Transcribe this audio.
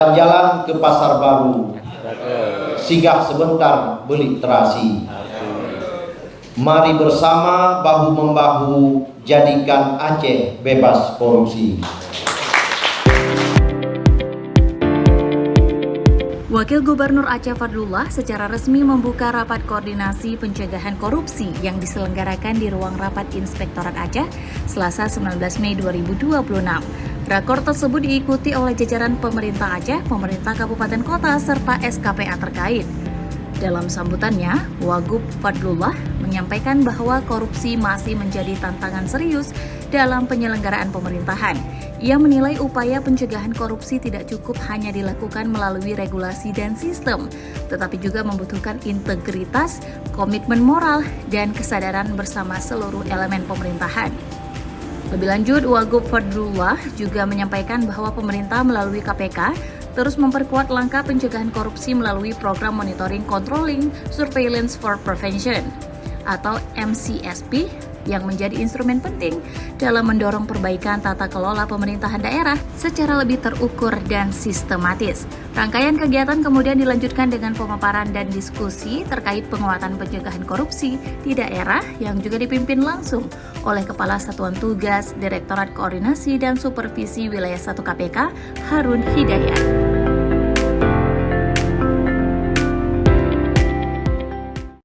Jalan ke pasar baru, singgah sebentar beli terasi. Mari bersama bahu-membahu jadikan Aceh bebas korupsi. Wakil Gubernur Aceh Fadlullah secara resmi membuka rapat koordinasi pencegahan korupsi yang diselenggarakan di ruang rapat Inspektorat Aceh Selasa 19 Mei 2026. Rakor tersebut diikuti oleh jajaran pemerintah Aceh, pemerintah kabupaten kota, serta SKPA terkait. Dalam sambutannya, Wagub Fadlullah menyampaikan bahwa korupsi masih menjadi tantangan serius dalam penyelenggaraan pemerintahan. Ia menilai upaya pencegahan korupsi tidak cukup hanya dilakukan melalui regulasi dan sistem, tetapi juga membutuhkan integritas, komitmen moral, dan kesadaran bersama seluruh elemen pemerintahan. Lebih lanjut, Wagub Fadlullah juga menyampaikan bahwa pemerintah melalui KPK terus memperkuat langkah pencegahan korupsi melalui program Monitoring, Controlling, Surveillance for Prevention atau MCSP yang menjadi instrumen penting dalam mendorong perbaikan tata kelola pemerintahan daerah secara lebih terukur dan sistematis. Rangkaian kegiatan kemudian dilanjutkan dengan pemaparan dan diskusi terkait penguatan pencegahan korupsi di daerah yang juga dipimpin langsung oleh Kepala Satuan Tugas Direktorat Koordinasi dan Supervisi Wilayah 1 KPK, Harun Hidayat.